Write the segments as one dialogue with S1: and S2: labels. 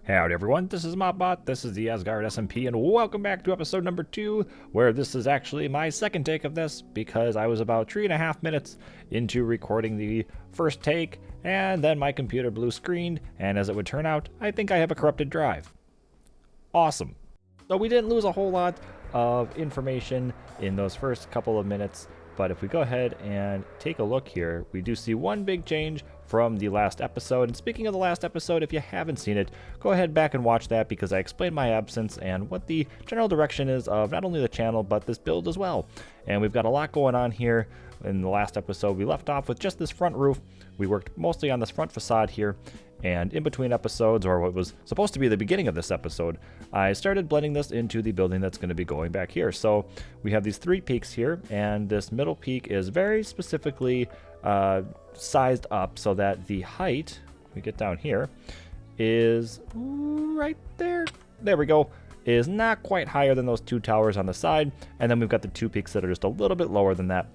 S1: Howdy everyone, this is Mobot, this is the Asgaard SMP, and welcome back to episode number 2, where this is actually my second take of this, because I was about 3.5 minutes into recording the first take, and then my computer blue screened, and as it would turn out, I think I have a corrupted drive. Awesome. So we didn't lose a whole lot of information in those first couple of minutes, but if we go ahead and take a look here, we do see one big change from the last episode. And speaking of the last episode, if you haven't seen it, go ahead back and watch that because I explained my absence and what the general direction is of not only the channel, but this build as well. And we've got a lot going on here. In the last episode, we left off with just this front roof. We worked mostly on this front facade here. And in between episodes, or what was supposed to be the beginning of this episode, I started blending this into the building that's going to be going back here. So we have these 3 peaks here, and this middle peak is very specifically sized up so that the height, we get down here, is right there. There we go. Is not quite higher than those 2 towers on the side. And then we've got the 2 peaks that are just a little bit lower than that.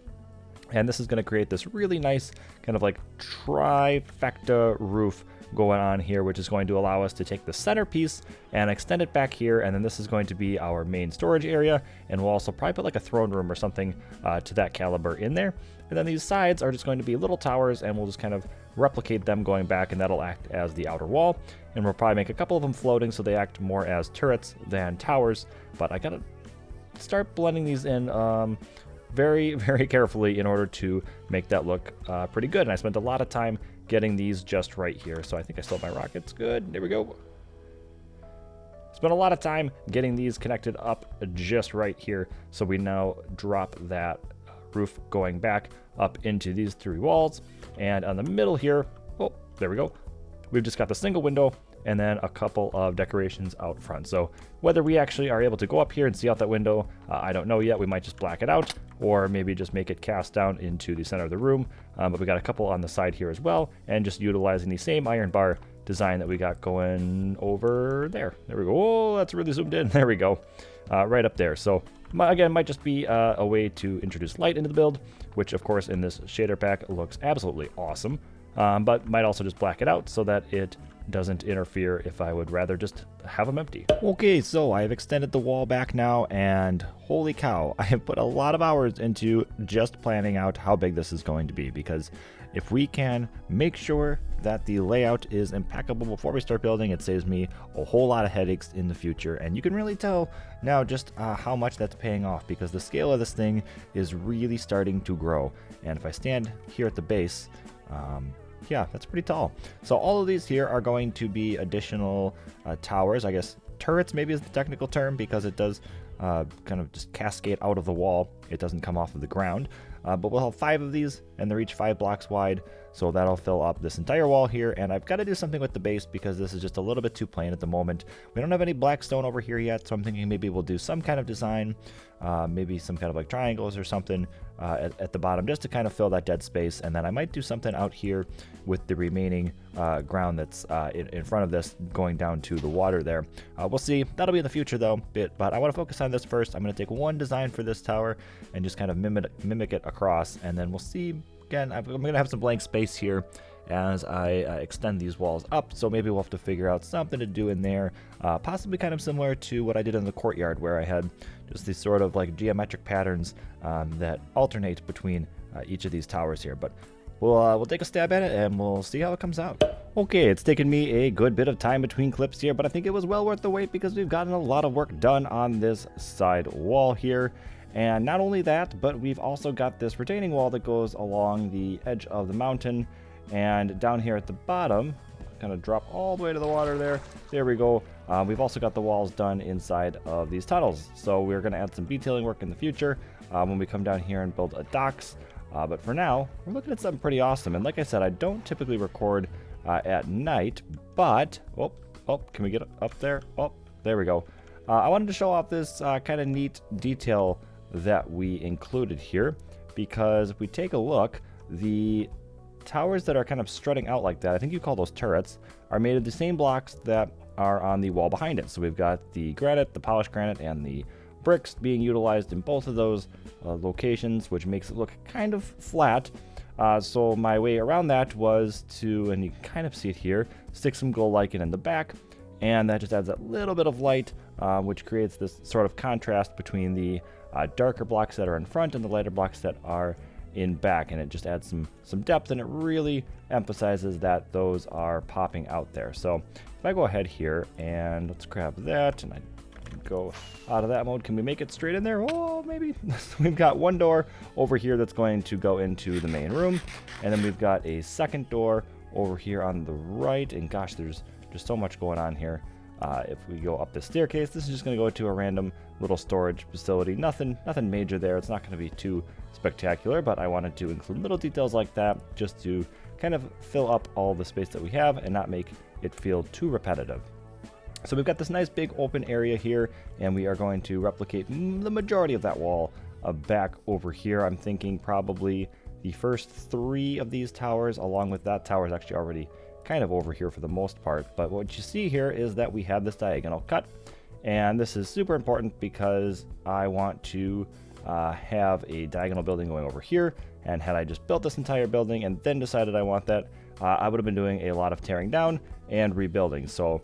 S1: And this is going to create this really nice kind of like trifecta roof going on here, which is going to allow us to take the centerpiece and extend it back here, and then this is going to be our main storage area, and we'll also probably put like a throne room or something to that caliber in there. And then these sides are just going to be little towers, and we'll just kind of replicate them going back, and that'll act as the outer wall. And we'll probably make a couple of them floating so they act more as turrets than towers, but I gotta start blending these in very, very carefully in order to make that look pretty good. And I spent a lot of time getting these just right here. So I think I still have my rockets good. There we go. Spent a lot of time getting these connected up just right here. So we now drop that roof going back up into these 3 walls. And on the middle here, oh, there we go. We've just got the single window and then a couple of decorations out front. So whether we actually are able to go up here and see out that window, I don't know yet. We might just black it out, or maybe just make it cast down into the center of the room. But we got a couple on the side here as well, and just utilizing the same iron bar design that we got going over there. There we go. Oh, that's really zoomed in. There we go. Right up there. So again, might just be a way to introduce light into the build, which of course in this shader pack looks absolutely awesome. But might also just black it out so that it doesn't interfere if I would rather just have them empty. Okay, so I have extended the wall back now, and holy cow, I have put a lot of hours into just planning out how big this is going to be, because if we can make sure that the layout is impeccable before we start building, it saves me a whole lot of headaches in the future. And you can really tell now just how much that's paying off, because the scale of this thing is really starting to grow. And if I stand here at the base, yeah, that's pretty tall. So all of these here are going to be additional towers. I guess turrets maybe is the technical term, because it does kind of just cascade out of the wall. It doesn't come off of the ground. But we'll have 5 of these, and they're each 5 blocks wide. So that'll fill up this entire wall here. And I've got to do something with the base because this is just a little bit too plain at the moment. We don't have any black stone over here yet, so I'm thinking maybe we'll do some kind of design, maybe some kind of like triangles or something at the bottom, just to kind of fill that dead space. And then I might do something out here with the remaining ground that's in front of this going down to the water there. We'll see. That'll be in the future though, but I want to focus on this first. I'm going to take one design for this tower and just kind of mimic it across, and then we'll see. Again, I'm going to have some blank space here as I extend these walls up, so maybe we'll have to figure out something to do in there, possibly kind of similar to what I did in the courtyard, where I had just these sort of like geometric patterns that alternate between each of these towers here. But we'll take a stab at it and we'll see how it comes out. Okay, it's taken me a good bit of time between clips here, but I think it was well worth the wait because we've gotten a lot of work done on this side wall here. And not only that, but we've also got this retaining wall that goes along the edge of the mountain. And down here at the bottom, kind of drop all the way to the water there. There we go. We've also got the walls done inside of these tunnels. So we're going to add some detailing work in the future when we come down here and build a docks. But for now, we're looking at something pretty awesome. And like I said, I don't typically record at night, but... Oh, can we get up there? Oh, there we go. I wanted to show off this kind of neat detail that we included here, because if we take a look, the towers that are kind of strutting out like that, I think you call those turrets, are made of the same blocks that are on the wall behind it. So we've got the granite, the polished granite, and the bricks being utilized in both of those locations, which makes it look kind of flat. So my way around that was to, and you can kind of see it here, stick some glow lichen in the back, and that just adds a little bit of light, which creates this sort of contrast between the darker blocks that are in front and the lighter blocks that are in back, and it just adds some depth, and it really emphasizes that those are popping out there. So if I go ahead here and let's grab that, and I go out of that mode, can we make it straight in there? Oh, maybe. We've got one door over here that's going to go into the main room, and then we've got a second door over here on the right, and gosh, there's just so much going on here. If we go up the staircase, this is just going to go to a random little storage facility. Nothing major there. It's not going to be too spectacular, but I wanted to include little details like that just to kind of fill up all the space that we have and not make it feel too repetitive. So we've got this nice big open area here, and we are going to replicate the majority of that wall back over here. I'm thinking probably the first 3 of these towers, along with that tower, is actually already kind of over here for the most part. But what you see here is that we have this diagonal cut, and this is super important because I want to have a diagonal building going over here. And had I just built this entire building and then decided I want that, I would have been doing a lot of tearing down and rebuilding. So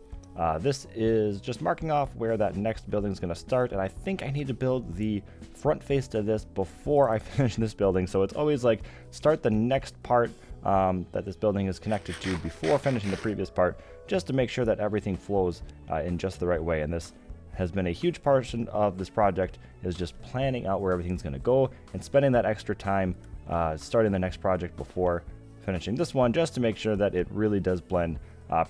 S1: this is just marking off where that next building is going to start, and I think I need to build the front face to this before I finish this building. So it's always like start the next part that this building is connected to before finishing the previous part, just to make sure that everything flows in just the right way. And this has been a huge portion of this project, is just planning out where everything's going to go and spending that extra time starting the next project before finishing this one, just to make sure that it really does blend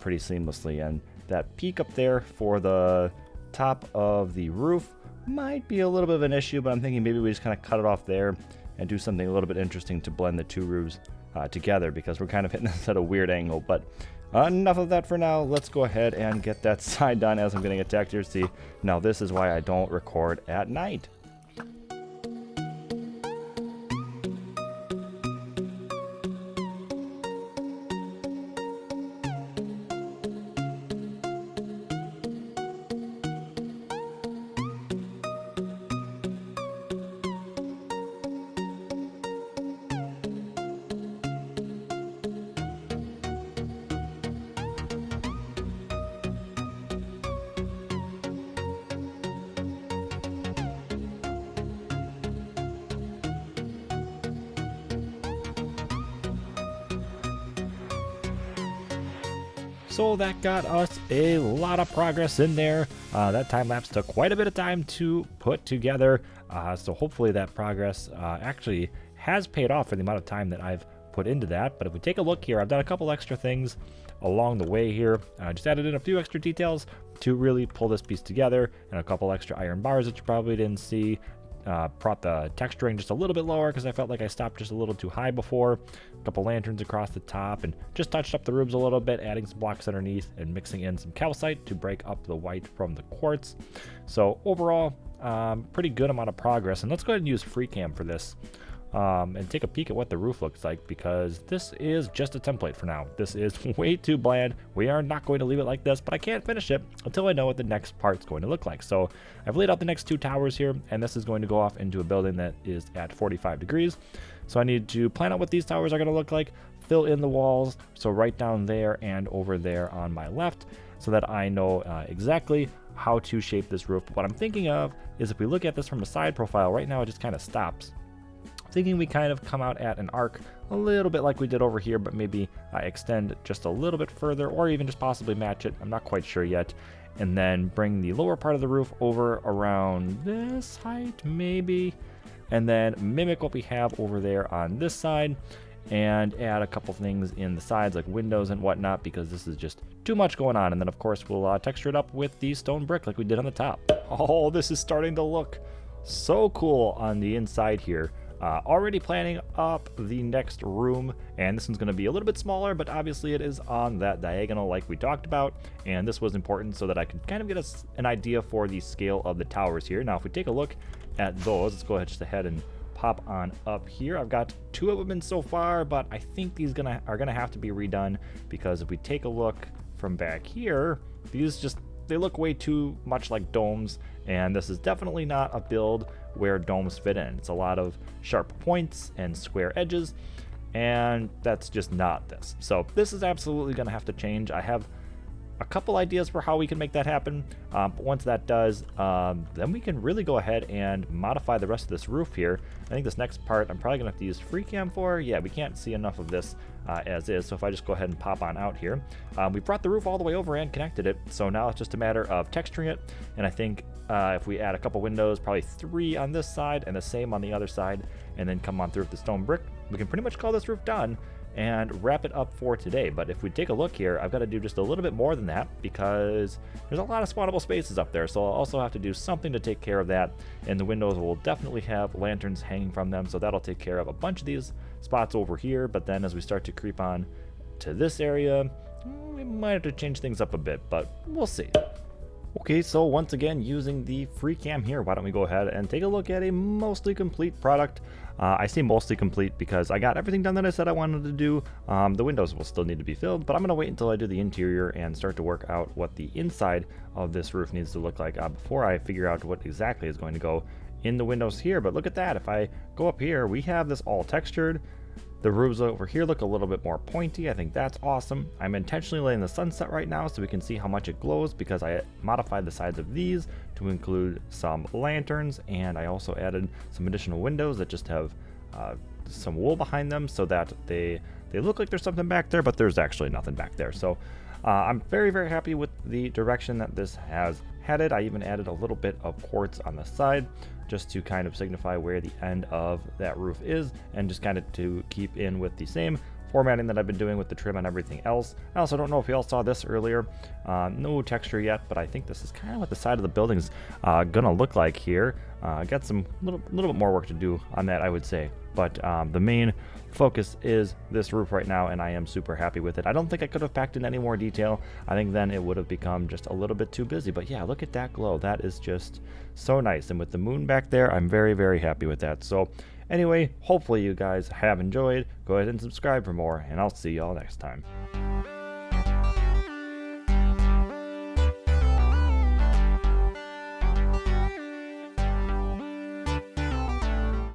S1: pretty seamlessly. And that peak up there for the top of the roof might be a little bit of an issue, but I'm thinking maybe we just kind of cut it off there and do something a little bit interesting to blend the 2 roofs together, because we're kind of hitting this at a weird angle. But enough of that for now. Let's go ahead and get that side done as I'm getting attacked here. See, now this is why I don't record at night. So that got us a lot of progress in there. That time lapse took quite a bit of time to put together. So hopefully that progress actually has paid off for the amount of time that I've put into that. But if we take a look here, I've done a couple extra things along the way here. Just added in a few extra details to really pull this piece together, and a couple extra iron bars that you probably didn't see. Brought the texturing just a little bit lower because I felt like I stopped just a little too high before. A couple lanterns across the top, and just touched up the roofs a little bit, adding some blocks underneath and mixing in some calcite to break up the white from the quartz. So overall, pretty good amount of progress. And let's go ahead and use FreeCam for this and take a peek at what the roof looks like, because this is just a template for now. This is way too bland. We are not going to leave it like this, but I can't finish it until I know what the next part's going to look like. So I've laid out the next 2 towers here, and this is going to go off into a building that is at 45 degrees. So I need to plan out what these towers are going to look like, fill in the walls, so right down there and over there on my left, so that I know exactly how to shape this roof. But what I'm thinking of is, if we look at this from a side profile, right now it just kind of stops. Thinking we kind of come out at an arc a little bit like we did over here, but maybe extend just a little bit further, or even just possibly match it. I'm not quite sure yet. And then bring the lower part of the roof over around this height, maybe, and then mimic what we have over there on this side, and add a couple things in the sides like windows and whatnot, because this is just too much going on. And then of course we'll texture it up with the stone brick like we did on the top. Oh, this is starting to look so cool on the inside here. Already planning up the next room, and this one's going to be a little bit smaller, but obviously it is on that diagonal like we talked about, and this was important so that I could kind of get us an idea for the scale of the towers here. Now if we take a look at those, let's go ahead just ahead and pop on up here. I've got 2 of them in so far, but I think these are gonna have to be redone, because if we take a look from back here, they look way too much like domes, and this is definitely not a build where domes fit in. It's a lot of sharp points and square edges, and that's just not this. So this is absolutely going to have to change. I have a couple ideas for how we can make that happen. But once that does, then we can really go ahead and modify the rest of this roof here. I think this next part I'm probably gonna have to use free cam for. Yeah, we can't see enough of this as is, so if I just go ahead and pop on out here. We brought the roof all the way over and connected it, so now it's just a matter of texturing it, and I think if we add a couple windows, probably 3 on this side and the same on the other side, and then come on through with the stone brick, we can pretty much call this roof done and wrap it up for today. But if we take a look here, I've got to do just a little bit more than that because there's a lot of spawnable spaces up there, so I'll also have to do something to take care of that, and the windows will definitely have lanterns hanging from them, so that'll take care of a bunch of these spots over here. But then as we start to creep on to this area, we might have to change things up a bit, but we'll see. Okay, so once again, using the free cam here, why don't we go ahead and take a look at a mostly complete product. I say mostly complete because I got everything done that I said I wanted to do. The windows will still need to be filled, but I'm going to wait until I do the interior and start to work out what the inside of this roof needs to look like before I figure out what exactly is going to go in the windows here. But look at that, if I go up here, we have this all textured. The roofs over here look a little bit more pointy. I think that's awesome. I'm intentionally letting the sunset right now so we can see how much it glows because I modified the sides of these to include some lanterns, and I also added some additional windows that just have some wool behind them so that they look like there's something back there, but there's actually nothing back there. So I'm very, very happy with the direction that this has headed. I even added a little bit of quartz on the side just to kind of signify where the end of that roof is, and just kind of to keep in with the same formatting that I've been doing with the trim and everything else. I also don't know if you all saw this earlier. No texture yet, but I think this is kind of what the side of the building's gonna look like here. Got some little bit more work to do on that, I would say. But the main focus is this roof right now, and I am super happy with it. I don't think I could have packed in any more detail. I think then it would have become just a little bit too busy. But yeah, look at that glow. That is just so nice. And with the moon back there, I'm very, very happy with that. So anyway, hopefully you guys have enjoyed. Go ahead and subscribe for more, and I'll see y'all next time.